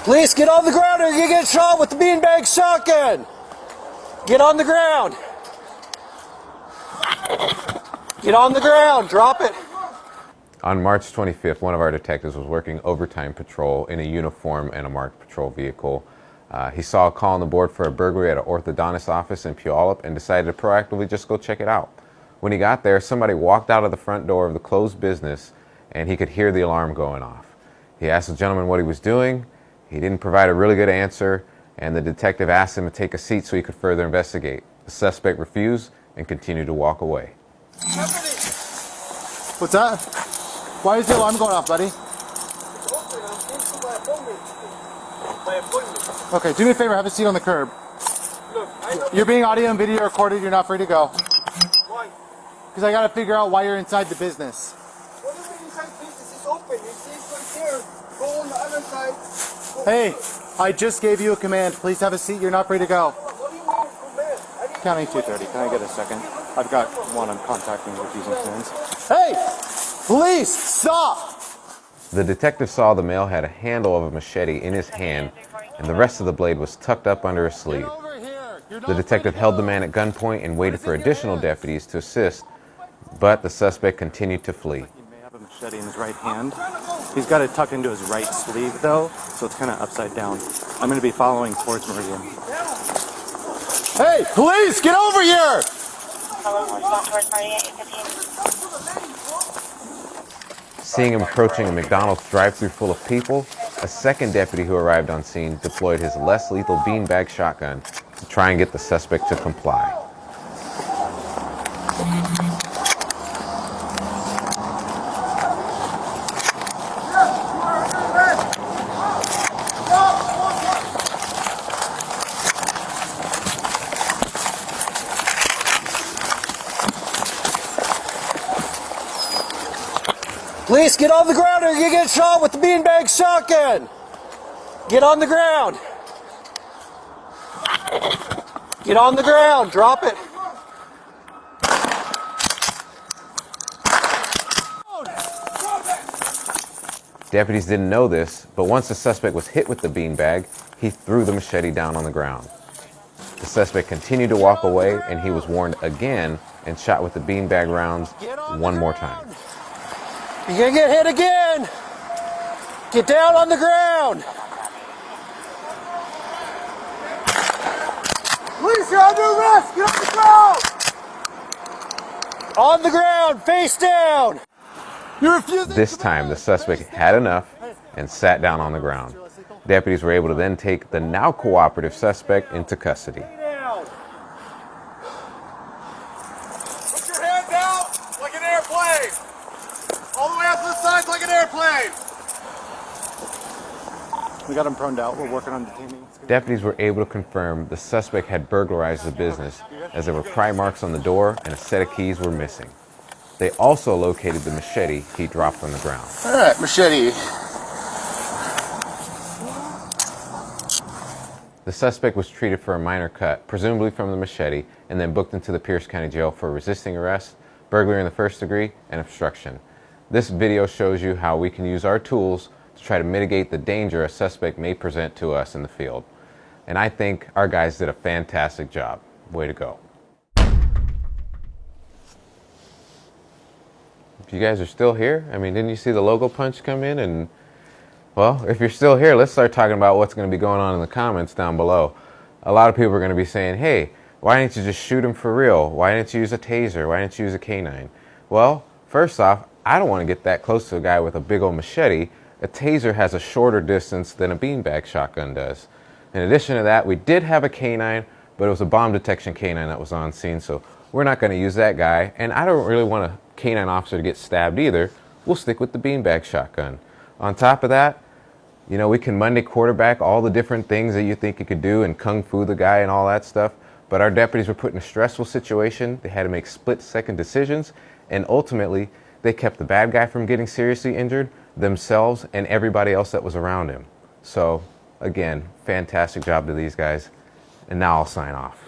Police, get on the ground or you get shot with the beanbag shotgun. Get on the ground. Get on the ground. Drop it. On March 25th, one of our detectives was working overtime patrol in a uniform and a marked patrol vehicle. He saw a call on the board for a burglary at an orthodontist office in Puyallup and decided to proactively just go check it out. When he got there, somebody walked out of the front door of the closed business and he could hear the alarm going off. He asked the gentleman what he was doing. He didn't provide a really good answer, and the detective asked him to take a seat so he could further investigate. The suspect refused and continued to walk away. What's that? Why is the alarm going off, buddy? Okay, do me a favor, have a seat on the curb. Look, you're being audio and video recorded, you're not free to go. Why? Because I gotta figure out why you're inside the business. What do you mean inside business? It's open. You see it's right there. Go on the other side. Hey, I just gave you a command. Please have a seat, you're not free to go. What do you mean command? Counting 230, can I get a second? I've got one I'm contacting with these incidents. Hey! Police, stop! The detective saw the male had a handle of a machete in his hand, and the rest of the blade was tucked up under his sleeve. The detective held the man at gunpoint and waited for additional deputies to assist, but the suspect continued to flee. He may have a machete in his right hand. He's got it tucked into his right sleeve, though, so it's kind of upside down. I'm going to be following towards Meridian. Hey, police, get over here! Seeing him approaching a McDonald's drive-thru full of people, a second deputy who arrived on scene deployed his less lethal beanbag shotgun to try and get the suspect to comply. Police, get on the ground or you get shot with the beanbag shotgun. Get on the ground. Get on the ground. Drop it. Deputies didn't know this, but once the suspect was hit with the beanbag, he threw the machete down on the ground. The suspect continued to walk away, and he was warned again and shot with the beanbag rounds one more time. You're gonna get hit again. Get down on the ground. Police, you're under arrest. Get on the ground. On the ground, face down. You're refusing. This time, the suspect had enough and sat down on the ground. Deputies were able to then take the now cooperative suspect into custody. Put your hands out like an airplane. All the way out to the sides like an airplane. We got him proned out. We're working on detaining. Deputies were able to confirm the suspect had burglarized the business, as there were pry marks on the door and a set of keys were missing. They also located the machete he dropped on the ground. All right, machete. The suspect was treated for a minor cut, presumably from the machete, and then booked into the Pierce County Jail for resisting arrest, burglary in the first degree, and obstruction. This video shows you how we can use our tools to try to mitigate the danger a suspect may present to us in the field. And I think our guys did a fantastic job. Way to go. If you guys are still here, I mean, didn't you see the logo punch come in? And, well, if you're still here, let's start talking about what's going to be going on in the comments down below. A lot of people are going to be saying, hey, why didn't you just shoot him for real? Why didn't you use a taser? Why didn't you use a canine? Well, first off, I don't want to get that close to a guy with a big old machete. A taser has a shorter distance than a beanbag shotgun does. In addition to that, we did have a canine, but it was a bomb detection canine that was on scene, so we're not going to use that guy. And I don't really want a canine officer to get stabbed either. We'll stick with the beanbag shotgun. On top of that, you know, we can Monday quarterback all the different things that you think you could do and kung fu the guy and all that stuff. But our deputies were put in a stressful situation. They had to make split-second decisions, and ultimately, they kept the bad guy from getting seriously injured, themselves, and everybody else that was around him. So, again, fantastic job to these guys. And now I'll sign off.